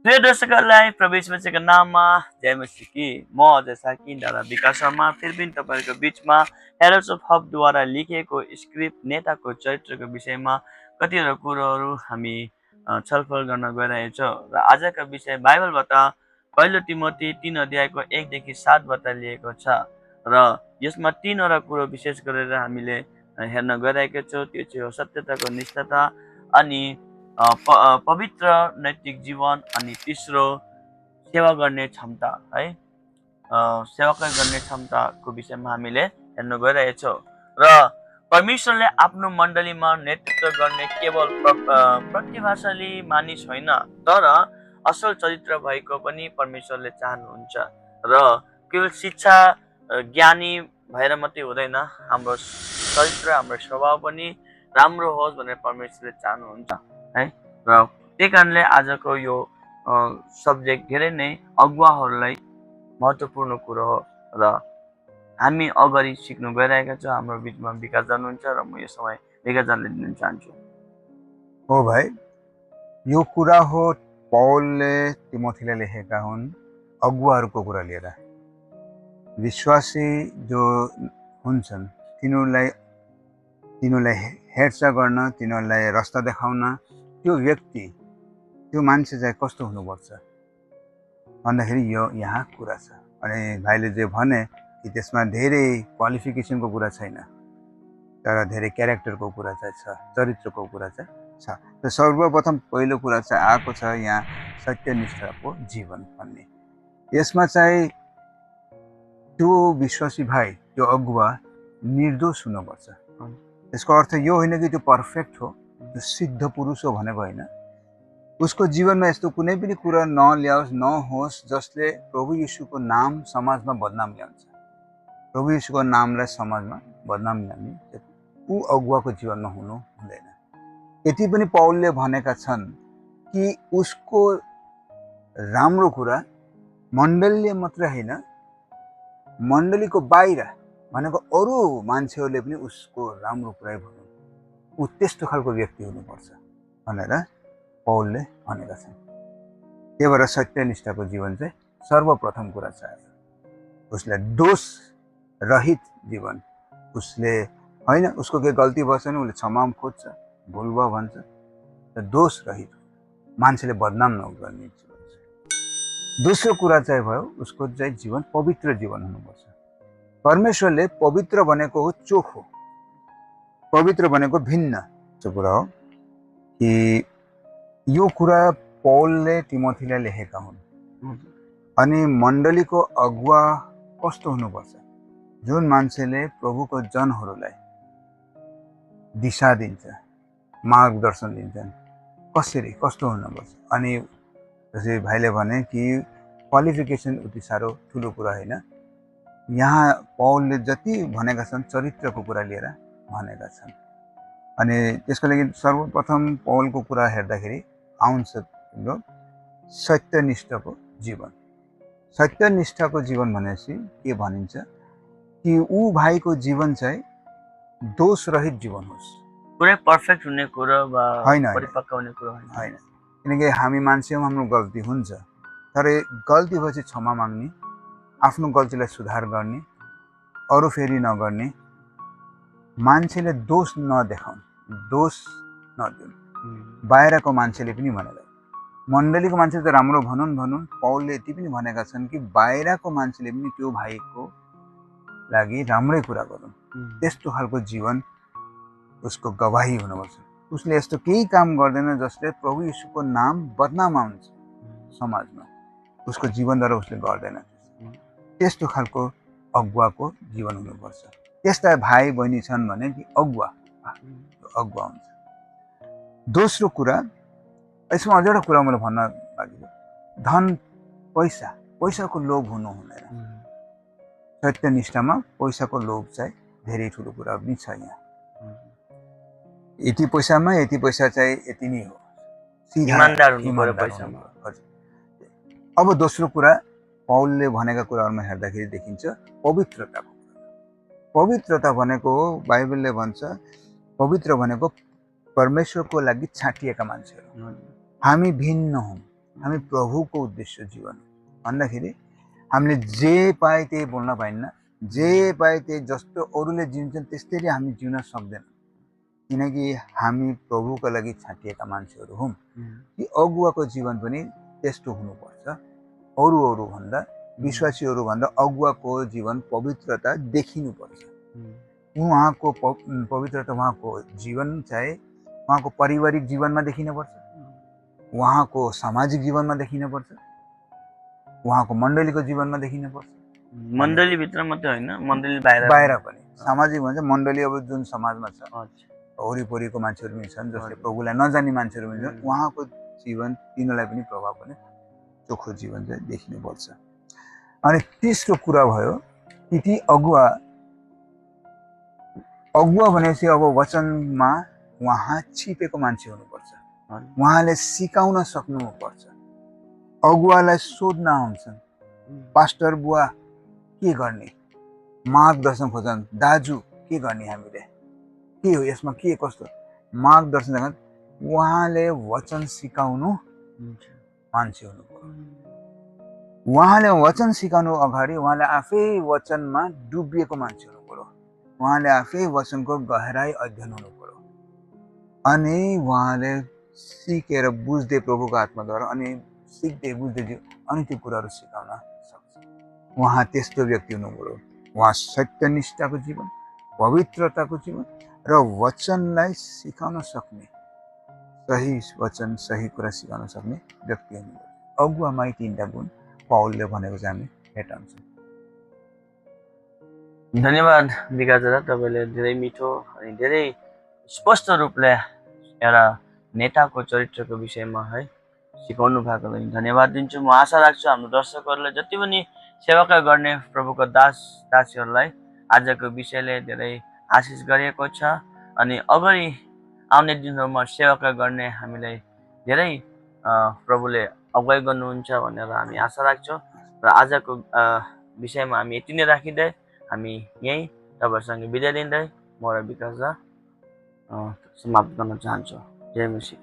प्रिय दर्शकहरूलाई प्रवेश मसीको नाममा जय मसीह की म अजय साकी दादा विकास शर्मा फेरि पनि तपाईँहरूको बिचमा हेरोल्ड्स अफ हबद्वारा लेखिएको स्क्रिप्ट नेताको चरित्रको विषयमा कतिवटा कुरोहरू हामी छलफल गर्न गइरहेको छौँ र आजको विषय बाइबलबाट पहिलो तिमोथी 3 अध्यायको 1 देखि 7बाट लिएको छ र यसमा तीनवटा कुरो विशेष गरेर हामीले हेर्न गइरहेको छौँ। त्यो चाहिँ हो सत्यताको निष्ठता, अनि पवित्र नैतिक जीवन, अनि तेस्रो सेवा गर्ने क्षमता है। सेवाकै गर्ने क्षमताको विषयमा हामीले हेर्न गइरहेछौँ र परमेश्वरले आफ्नो मण्डलीमा नेतृत्व गर्ने केवल प्रतिभाशाली मानिस होइन, तर असल चरित्र भएको पनि परमेश्वरले चाहनुहुन्छ। र केवल शिक्षा ज्ञानी भएर मात्रै हुँदैन, हाम्रो चरित्र हाम्रो स्वभाव पनि राम्रो होस् भनेर परमेश्वरले चाहनुहुन्छ है। र त्यही कारणले आजको यो सब्जेक्ट धेरै नै अगुवाहरूलाई महत्त्वपूर्ण कुरो हो र हामी अगाडि सिक्नु गइरहेका छौँ। हाम्रो बिचमा विकास जानुहुन्छ र म यो समय विकास जानले दिन चाहन्छु। हो भाइ, यो कुरा हो पौलले तिमोथीलाई लेखेका हुन् अगुवाहरूको कुरा लिएर। विश्वासी जो हुन्छन् तिनीहरूलाई हेरचाह गर्न, तिनीहरूलाई रास्ता देखाउन त्यो व्यक्ति, त्यो मान्छे चाहिँ कस्तो हुनुपर्छ भन्दाखेरि यो यहाँ कुरा छ। अनि भाइले जे भने कि त्यसमा धेरै क्वालिफिकेसनको कुरा छैन, तर धेरै क्यारेक्टरको कुरा चाहिँ छ, चरित्रको कुरा चाहिँ छ। र सर्वप्रथम पहिलो कुरा चाहिँ आएको छ यहाँ सत्यनिष्ठको जीवन भन्ने। यसमा चाहिँ त्यो विश्वासी भाइ, त्यो अगुवा निर्दोष हुनुपर्छ। यसको अर्थ यो होइन कि त्यो पर्फेक्ट हो, त्यो सिद्ध पुरुष हो भनेको होइन। उसको जीवनमा यस्तो कुनै पनि कुरा नहोस् जसले प्रभु यीशुको नाम समाजमा बदनाम ल्याउँछ। प्रभु यीशुको नामलाई समाजमा बदनाम ल्याउने ऊ अगुवाको जीवनमा हुनु हुँदैन। यति पनि पौलले भनेका छन् कि उसको राम्रो कुरा मण्डलीले मात्रै होइन, मण्डलीको बाहिर भनेको अरू मान्छेहरूले पनि उसको राम्रो कुरा भन्नु, ऊ त्यस्तो खालको व्यक्ति हुनुपर्छ भनेर पौलले भनेका छन्। त्यही भएर सत्यनिष्ठको जीवन चाहिँ सर्वप्रथम कुरा छ। उसलाई दोष रहित जीवन, उसले होइन उसको केही गल्ती भएछ भने उसले क्षमा खोज्छ, भुल भयो भन्छ, र दोष रहित मान्छेले बदनाम नगर्ने जीवन छ। दोस्रो कुरा चाहिँ भयो उसको चाहिँ जीवन पवित्र जीवन हुनुपर्छ। परमेश्वरले पवित्र भनेको हो चोखो, पवित्र भनेको भिन्न कुरा हो कि यो कुरा पौलले तिमोथीलाई लेखेका हुन्। अनि मण्डलीको अगुवा कस्तो हुनुपर्छ? जुन मान्छेले प्रभुको जनहरूलाई दिशा दिन्छ, मार्गदर्शन दिन्छन्, कस्तो हुनुपर्छ। अनि जसरी भाइले भने कि क्वालिफिकेसन उति साह्रो ठुलो कुरा होइन। यहाँ पौलले जति भनेका छन् चरित्रको कुरा लिएर भनेका छन्। अनि त्यसको लागि सर्वप्रथम पौलको कुरा हेर्दाखेरि आउँछ तिम्रो सत्यनिष्ठको जीवन। सत्यनिष्ठको जीवन भनेपछि के भनिन्छ कि ऊ भाइको जीवन चाहिँ दोष रहित जीवन होस्। पुरै पर्फेक्ट हुने कुरो वा होइन, परिपक्व हुने कुरो होइन। किनकि हामी मान्छेमा हाम्रो गल्ती हुन्छ, तर गल्ती भएपछि क्षमा माग्ने, आफ्नो गल्तीलाई सुधार गर्ने, अरू फेरि नगर्ने, मान्छेले दोष नदेखाउने, दोष नदिनु। बाहिरको मान्छेले पनि भनेका, मण्डलीको मान्छेले त राम्रो भनुन्, पौलले यति पनि भनेका छन् कि बाहिरको मान्छेले पनि त्यो भाइको लागि राम्रै कुरा गरून्। त्यस्तो खालको जीवन उसको गवाही हुनुपर्छ। उसले यस्तो केही काम गर्दैन जसले प्रभु यीशुको नाम बदनाम आउँछ समाजमा, उसको जीवनद्वारा उसले गर्दैन। त्यस्तो खालको अगुवाको जीवन हुनुपर्छ। त्यस्ता भाइ बहिनी छन् भने कि अगुवा हुन्छ। दोस्रो कुरा, यसमा अझ एउटा कुरा मैले भन्न बाँकी छ, धन पैसाको लोभ हुनु हुँदैन। सत्यनिष्ठमा पैसाको लोभ चाहिँ धेरै ठुलो कुरा पनि छ। यहाँ यति पैसा चाहिँ यति नै हो, इमानदार हुनु पैसामा। अब दोस्रो कुरा पौलले भनेका कुराहरूमा हेर्दाखेरि देखिन्छ पवित्रताको। पवित्रता भनेको बाइबलले भन्छ पवित्र भनेको परमेश्वरको लागि छाटिएका मान्छेहरू। हामी भिन्न हौँ, हामी प्रभुको उद्देश्य जीवन भन्दाखेरि हामीले जे पाए त्यही बोल्न पाइन्न, जे पाए त्यही जस्तो अरूले जिउँछन् त्यस्तै हामी जिउन सक्दैन, किनकि हामी प्रभुको लागि छाटिएका मान्छेहरू हौँ। कि अगुवाको जीवन पनि त्यस्तो हुनुपर्छ। अरू भन्दा विश्वासीहरू भन्दा अगुवाको जीवन पवित्रता देखिनुपर्छ। उहाँको पवित्रता उहाँको जीवन चाहे उहाँको पारिवारिक जीवनमा देखिनुपर्छ, उहाँको सामाजिक जीवनमा देखिनुपर्छ, उहाँको मण्डलीको जीवनमा देखिनुपर्छ। मण्डलीभित्र मात्रै होइन, मण्डली बाहिर बाहिर पनि सामाजिक भन्छ मण्डली, अब जुन समाजमा छ वरिपरिको मान्छेहरू पनि छन्, जसले प्रभुलाई नजान्ने मान्छेहरू पनि छन्, उहाँको जीवन तिनीहरूलाई पनि प्रभाव पनि चोखो जीवन चाहिँ देखिनुपर्छ। अनि तेस्रो कुरा भयो कि ती अगुवा भनेपछि अब वचनमा उहाँ छिपेको मान्छे हुनुपर्छ, उहाँले सिकाउन सक्नुपर्छ। अगुवालाई सोध्न आउँछन्, पास्टर बुवा के गर्ने, मार्गदर्शन खोज्छन्, दाजु के गर्ने, हामीले के हो यसमा के कस्तो मार्गदर्शन, उहाँले वचन सिकाउनु मान्छे हुनु पर्यो। उहाँले वचन सिकाउनु अगाडि उहाँले आफै वचनमा डुबिएको मान्छे हुनु पर्यो, उहाँले आफै वचनको गहराई अध्ययन हुनु पर्यो, अनि उहाँले सिकेर बुझ्दै प्रभुको आत्माद्वारा अनि सिक्दै बुझ्दै अनि त्यो कुराहरू सिकाउन सक्छ। उहाँ त्यस्तो व्यक्ति हुनु पर्यो। उहाँ सत्यनिष्ठाको जीवन, पवित्रताको जीवन र वचनलाई सिकाउन सक्ने, सही वचन सही कुरा सिकाउन सक्ने व्यक्ति हुनु पर्यो। अगुवामा यी तीनटा गुण पाउलले भनेको चाहिँ हामी भेटाउँछौँ। धन्यवाद विकास दादा, तपाईँले धेरै मिठो अनि धेरै स्पष्ट रूपले एउटा नेताको चरित्रको विषयमा है सिकाउनु भएको लागि धन्यवाद दिन्छु। म आशा राख्छु हाम्रो दर्शकहरूलाई, जति पनि सेवाका गर्ने प्रभुको दास दासीहरूलाई आजको विषयले धेरै आशिष गरेको छ, अनि अगाडि आउने दिनहरूमा सेवाका गर्ने हामीलाई धेरै प्रभुले अगुवाई गर्नुहुन्छ भनेर हामी आशा राख्छौँ। र आजको विषयमा हामी यति नै राखिँदै हामी यहीँ तपाईँहरूसँग बिदा लिँदै म र विकास दा समाप्त गर्न चाहन्छु। जय मसीह।